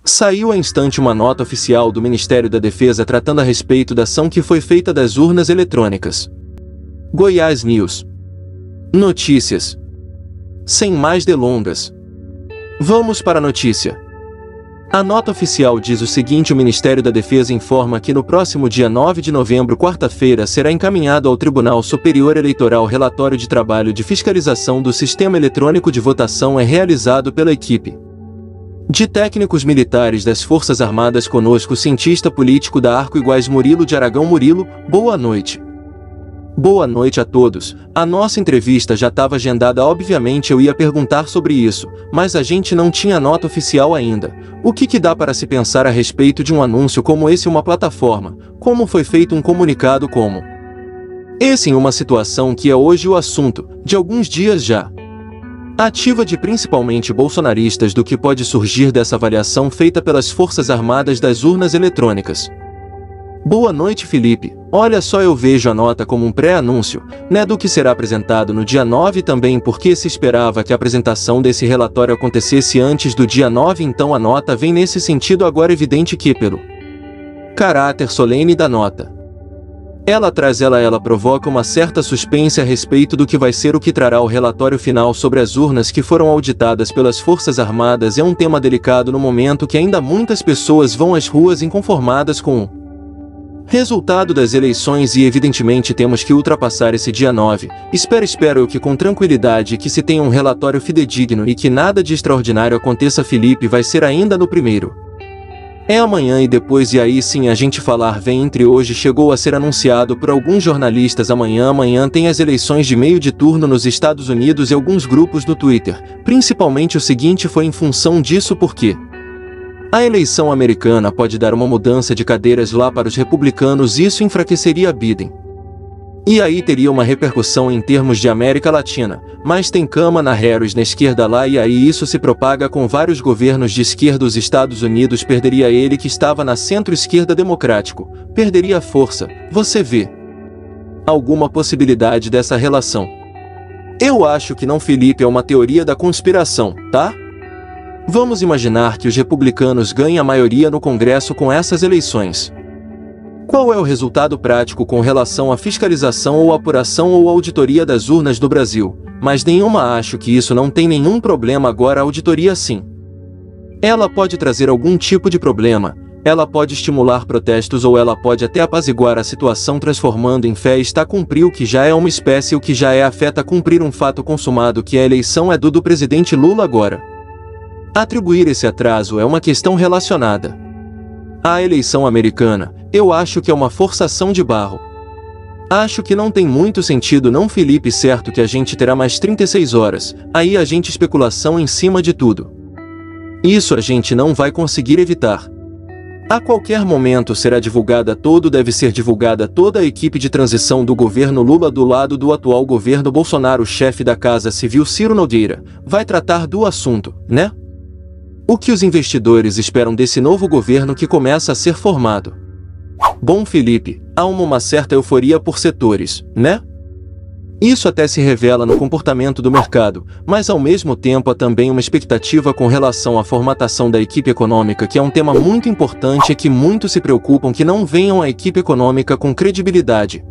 Saiu a instante uma nota oficial do Ministério da Defesa tratando a respeito da ação que foi feita das urnas eletrônicas. Goiás News. Notícias. Sem mais delongas, vamos para a notícia. A nota oficial diz o seguinte: o Ministério da Defesa informa que no próximo dia 9 de novembro, quarta-feira, será encaminhado ao Tribunal Superior Eleitoral relatório de trabalho de fiscalização do sistema eletrônico de votação realizado pela equipe de técnicos militares das Forças Armadas. Conosco, cientista político da Arco Iguais, Murilo de Aragão. Murilo, boa noite. Boa noite a todos. A nossa entrevista já estava agendada, obviamente eu ia perguntar sobre isso, mas a gente não tinha nota oficial ainda. O que dá para se pensar a respeito de um anúncio como esse em uma plataforma? Como foi feito um comunicado como esse em uma situação que é hoje o assunto, de alguns dias já ativa de principalmente bolsonaristas, do que pode surgir dessa avaliação feita pelas Forças Armadas das urnas eletrônicas? Boa noite, Felipe. Olha só, eu vejo a nota como um pré-anúncio, né, do que será apresentado no dia 9 também, porque se esperava que a apresentação desse relatório acontecesse antes do dia 9, então a nota vem nesse sentido. Agora é evidente que, pelo caráter solene da nota, ela provoca uma certa suspense a respeito do que vai ser o que trará o relatório final sobre as urnas que foram auditadas pelas Forças Armadas. É um tema delicado no momento que ainda muitas pessoas vão às ruas inconformadas com o resultado das eleições e evidentemente temos que ultrapassar esse dia 9. Espero eu que com tranquilidade, que se tenha um relatório fidedigno e que nada de extraordinário aconteça. Felipe, vai ser ainda no primeiro. É amanhã e depois, e aí sim a gente falar vem entre hoje. Chegou a ser anunciado por alguns jornalistas amanhã tem as eleições de meio de turno nos Estados Unidos e alguns grupos no Twitter. Principalmente o seguinte foi em função disso, porque a eleição americana pode dar uma mudança de cadeiras lá para os republicanos, isso enfraqueceria Biden. E aí teria uma repercussão em termos de América Latina, mas tem Kamala Harris na esquerda lá, e aí isso se propaga com vários governos de esquerda. Os Estados Unidos perderia ele que estava na centro-esquerda democrático, perderia força. Você vê alguma possibilidade dessa relação? Eu acho que não, Felipe, é uma teoria da conspiração, tá? Vamos imaginar que os republicanos ganhem a maioria no Congresso com essas eleições. Qual é o resultado prático com relação à fiscalização ou apuração ou auditoria das urnas no Brasil? Mas nenhuma. Acho que isso não tem nenhum problema. Agora, a auditoria, sim, ela pode trazer algum tipo de problema. Ela pode estimular protestos ou ela pode até apaziguar a situação, transformando em fé está cumprir o que já é uma espécie, o que já é afeta cumprir um fato consumado, que a eleição é do presidente Lula. Agora, atribuir esse atraso é uma questão relacionada à eleição americana. Eu acho que é uma forçação de barro. Acho que não tem muito sentido não, Felipe. Certo que a gente terá mais 36 horas, aí a gente especulação em cima de tudo. Isso a gente não vai conseguir evitar. A qualquer momento será divulgada deve ser divulgada toda a equipe de transição do governo Lula do lado do atual governo Bolsonaro. O chefe da Casa Civil, Ciro Nogueira, vai tratar do assunto, né? O que os investidores esperam desse novo governo que começa a ser formado? Bom, Felipe, há uma certa euforia por setores, né? Isso até se revela no comportamento do mercado, mas ao mesmo tempo há também uma expectativa com relação à formatação da equipe econômica, que é um tema muito importante e que muitos se preocupam que não venham a equipe econômica com credibilidade,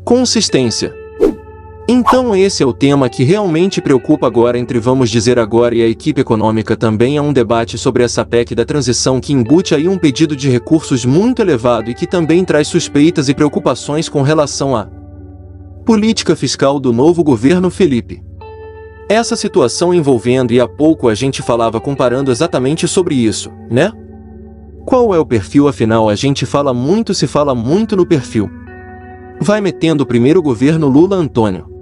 consistência. Então esse é o tema que realmente preocupa agora vamos dizer agora, e a equipe econômica também. Há um debate sobre essa PEC da transição que embute aí um pedido de recursos muito elevado e que também traz suspeitas e preocupações com relação à política fiscal do novo governo. Felipe, essa situação envolvendo, e há pouco a gente falava comparando exatamente sobre isso, né? Qual é o perfil? Afinal a gente se fala muito no perfil. Vai metendo o primeiro governo Lula. Antônio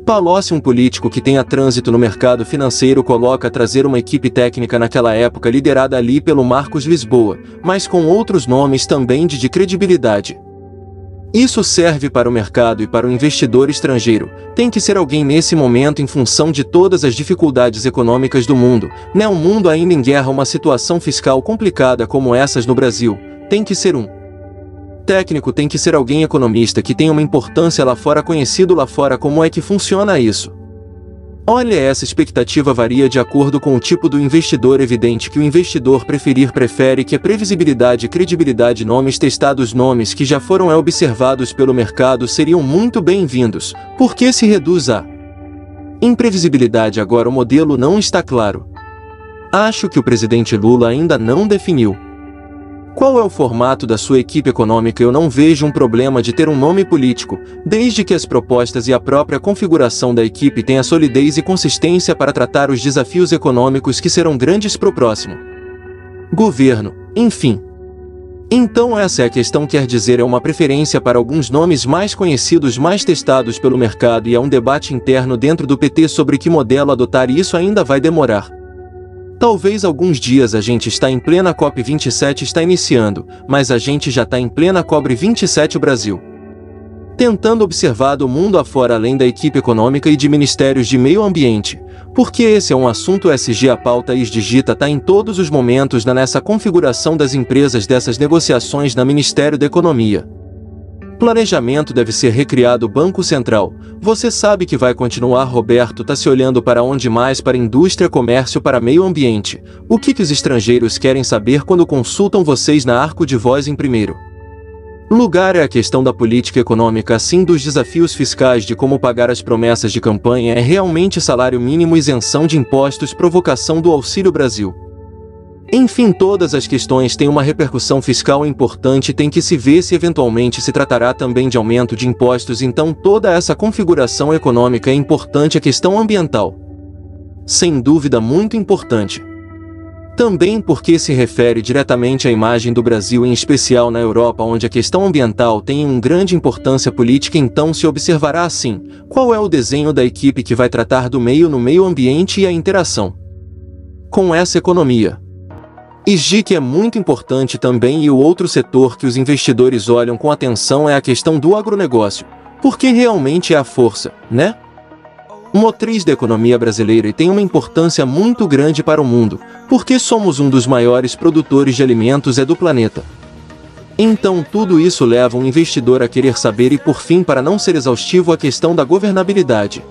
Palocci, um político que tenha trânsito no mercado financeiro, coloca trazer uma equipe técnica naquela época liderada ali pelo Marcos Lisboa, mas com outros nomes também de credibilidade. Isso serve para o mercado e para o investidor estrangeiro. Tem que ser alguém nesse momento em função de todas as dificuldades econômicas do mundo, né? Um mundo ainda em guerra, uma situação fiscal complicada como essas no Brasil. Tem que ser um técnico, tem que ser alguém economista que tenha uma importância lá fora, conhecido lá fora. Como é que funciona isso? Olha, essa expectativa varia de acordo com o tipo do investidor. Evidente que o investidor prefere que a previsibilidade e credibilidade, nomes testados, nomes que já foram observados pelo mercado seriam muito bem-vindos, porque se reduz a imprevisibilidade. Agora o modelo não está claro. Acho que o presidente Lula ainda não definiu qual é o formato da sua equipe econômica. Eu não vejo um problema de ter um nome político, desde que as propostas e a própria configuração da equipe tenha solidez e consistência para tratar os desafios econômicos que serão grandes para o próximo governo, enfim. Então essa é a questão, quer dizer, é uma preferência para alguns nomes mais conhecidos, mais testados pelo mercado, e há um debate interno dentro do PT sobre que modelo adotar, e isso ainda vai demorar. Talvez alguns dias. A gente está em plena COP27, está iniciando, mas a gente já está em plena COP27 o Brasil. Tentando observar do mundo afora, além da equipe econômica e de ministérios de meio ambiente, porque esse é um assunto SG. A pauta IS-Digita está em todos os momentos nessa configuração das empresas, dessas negociações na Ministério da Economia. Planejamento deve ser recriado o Banco Central. Você sabe que vai continuar. Roberto tá se olhando para onde mais? Para indústria, comércio, para meio ambiente. O que os estrangeiros querem saber quando consultam vocês na Arco de Voz? Em primeiro lugar é a questão da política econômica, assim dos desafios fiscais, de como pagar as promessas de campanha. É realmente salário mínimo, isenção de impostos, provocação do Auxílio Brasil. Enfim, todas as questões têm uma repercussão fiscal importante. Tem que se ver se eventualmente se tratará também de aumento de impostos. Então toda essa configuração econômica é importante. A questão ambiental, sem dúvida, muito importante. Também porque se refere diretamente à imagem do Brasil, em especial na Europa, onde a questão ambiental tem uma grande importância política. Então se observará assim, qual é o desenho da equipe que vai tratar do meio no meio ambiente e a interação com essa economia. ESG, que é muito importante também. E o outro setor que os investidores olham com atenção é a questão do agronegócio, porque realmente é a força, né? Motriz da economia brasileira, e tem uma importância muito grande para o mundo, porque somos um dos maiores produtores de alimentos do planeta. Então tudo isso leva um investidor a querer saber. E por fim, para não ser exaustivo, a questão da governabilidade.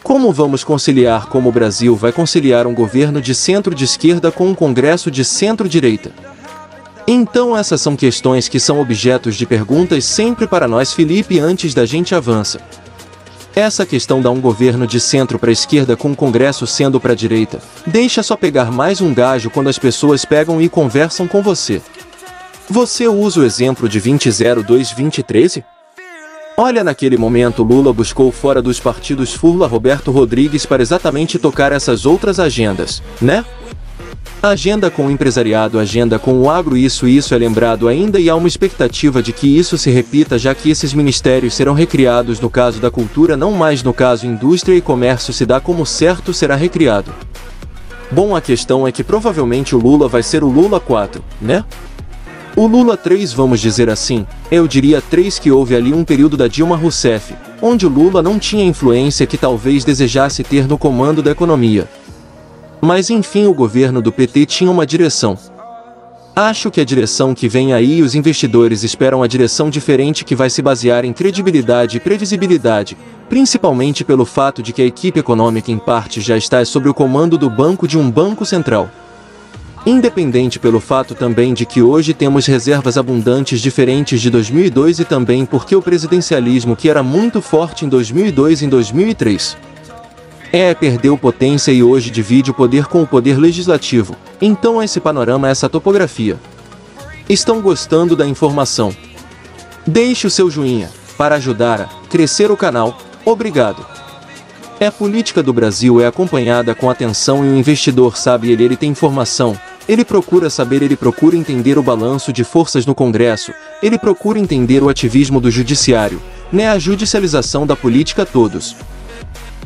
Como vamos conciliar? Como o Brasil vai conciliar um governo de centro-esquerda com um Congresso de centro-direita? Então essas são questões que são objetos de perguntas sempre para nós. Felipe, antes da gente avança, essa questão dá um governo de centro para a esquerda com o Congresso sendo para a direita. Deixa só pegar mais um gajo quando as pessoas pegam e conversam com você. Você usa o exemplo de 2002-2013? Olha, naquele momento Lula buscou fora dos partidos Furla Roberto Rodrigues para exatamente tocar essas outras agendas, né? Agenda com o empresariado, agenda com o agro, isso é lembrado ainda, e há uma expectativa de que isso se repita, já que esses ministérios serão recriados. No caso da cultura, não mais. No caso indústria e comércio, se dá como certo, será recriado. Bom, a questão é que provavelmente o Lula vai ser o Lula 4, né? O Lula 3, vamos dizer assim. Eu diria 3, que houve ali um período da Dilma Rousseff, onde o Lula não tinha a influência que talvez desejasse ter no comando da economia. Mas enfim, o governo do PT tinha uma direção. Acho que a direção que vem aí, os investidores esperam a direção diferente, que vai se basear em credibilidade e previsibilidade, principalmente pelo fato de que a equipe econômica em parte já está sob o comando do banco, de um banco central. Independente pelo fato também de que hoje temos reservas abundantes diferentes de 2002, e também porque o presidencialismo, que era muito forte em 2002 e em 2003, perdeu potência e hoje divide o poder com o poder legislativo. Então esse panorama, essa topografia. Estão gostando da informação? Deixe o seu joinha para ajudar a crescer o canal. Obrigado. A política do Brasil é acompanhada com atenção, e o investidor sabe, ele tem informação. Ele procura saber, ele procura entender o balanço de forças no Congresso, ele procura entender o ativismo do judiciário, a judicialização da política. Todos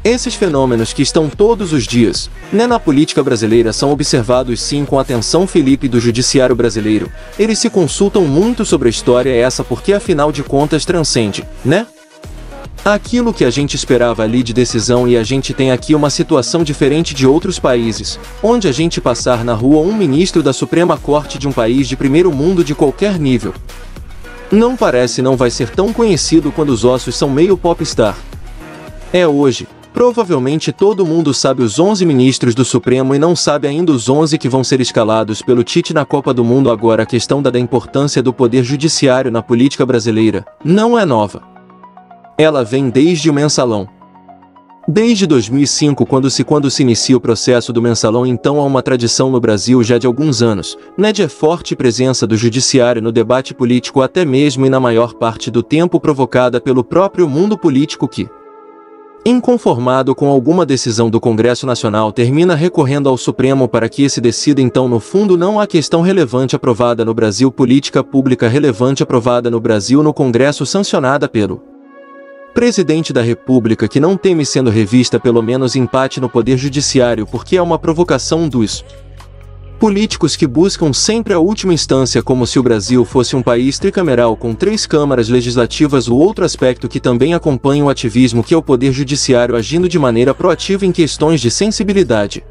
esses fenômenos que estão todos os dias, na política brasileira, são observados sim com atenção. Felipe, do judiciário brasileiro, eles se consultam muito sobre a história essa, porque afinal de contas transcende, aquilo que a gente esperava ali de decisão. E a gente tem aqui uma situação diferente de outros países, onde a gente passar na rua um ministro da Suprema Corte de um país de primeiro mundo de qualquer nível, não vai ser tão conhecido quando os ossos são meio popstar. Hoje, Provavelmente todo mundo sabe os 11 ministros do Supremo e não sabe ainda os 11 que vão ser escalados pelo Tite na Copa do Mundo. Agora a questão da importância do poder judiciário na política brasileira não é nova. Ela vem desde o Mensalão. Desde 2005, quando se inicia o processo do Mensalão, então há uma tradição no Brasil já de alguns anos, de forte presença do judiciário no debate político, até mesmo e na maior parte do tempo provocada pelo próprio mundo político que, inconformado com alguma decisão do Congresso Nacional, termina recorrendo ao Supremo para que esse decida. Então, no fundo, não há questão relevante aprovada no Brasil, política pública relevante aprovada no Brasil no Congresso, sancionada pelo Presidente da República, que não teme sendo revista pelo menos empate no poder judiciário, porque é uma provocação dos políticos que buscam sempre a última instância, como se o Brasil fosse um país tricameral com 3 câmaras legislativas. O outro aspecto que também acompanha o ativismo, que é o poder judiciário agindo de maneira proativa em questões de sensibilidade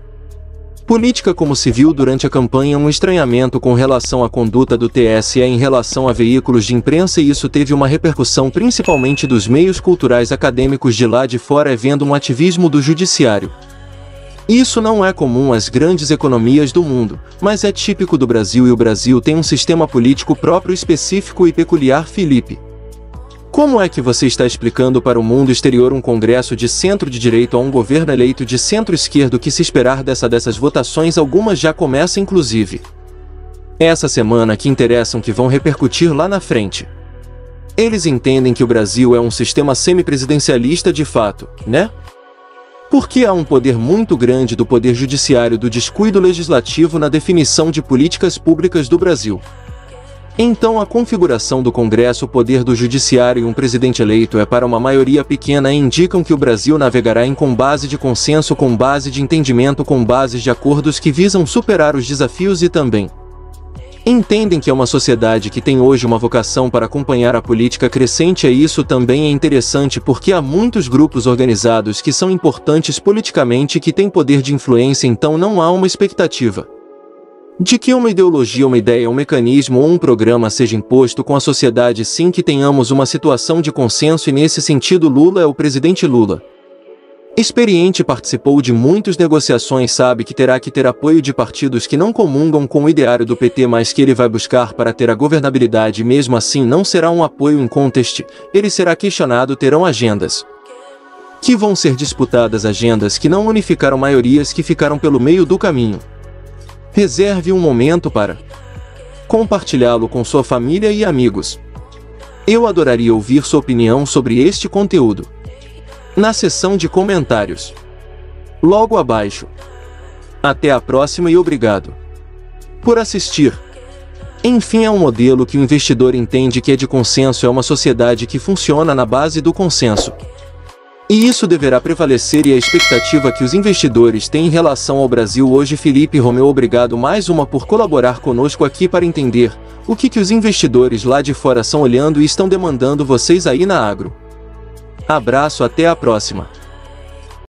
política, como se viu durante a campanha, um estranhamento com relação à conduta do TSE em relação a veículos de imprensa, e isso teve uma repercussão principalmente dos meios culturais acadêmicos de lá de fora, vendo um ativismo do judiciário. Isso não é comum às grandes economias do mundo, mas é típico do Brasil, e o Brasil tem um sistema político próprio, específico e peculiar. Felipe, como é que você está explicando para o mundo exterior um Congresso de centro-de-direita a um governo eleito de centro-esquerdo? Que se esperar dessas votações? Algumas já começam, inclusive essa semana, que interessam, que vão repercutir lá na frente. Eles entendem que o Brasil é um sistema semipresidencialista de fato, Porque há um poder muito grande do poder judiciário, do descuido legislativo na definição de políticas públicas do Brasil. Então a configuração do Congresso, o poder do judiciário e um presidente eleito é para uma maioria pequena, e indicam que o Brasil navegará com base de consenso, com base de entendimento, com bases de acordos que visam superar os desafios, e também entendem que é uma sociedade que tem hoje uma vocação para acompanhar a política crescente. E isso também é interessante porque há muitos grupos organizados que são importantes politicamente e que têm poder de influência, então não há uma expectativa de que uma ideologia, uma ideia, um mecanismo ou um programa seja imposto com a sociedade, sim que tenhamos uma situação de consenso, e nesse sentido o presidente Lula, experiente, participou de muitas negociações, sabe que terá que ter apoio de partidos que não comungam com o ideário do PT, mas que ele vai buscar para ter a governabilidade. Mesmo assim, não será um apoio inconteste, ele será questionado, terão agendas que vão ser disputadas, agendas que não unificaram maiorias, que ficaram pelo meio do caminho. Reserve um momento para compartilhá-lo com sua família e amigos. Eu adoraria ouvir sua opinião sobre este conteúdo na seção de comentários logo abaixo. Até a próxima e obrigado por assistir. Enfim, é um modelo que o investidor entende que é de consenso, é uma sociedade que funciona na base do consenso. E isso deverá prevalecer, e a expectativa que os investidores têm em relação ao Brasil hoje. Felipe Romeu, obrigado mais uma por colaborar conosco aqui para entender o que os investidores lá de fora estão olhando e estão demandando vocês aí na Agro. Abraço, até a próxima.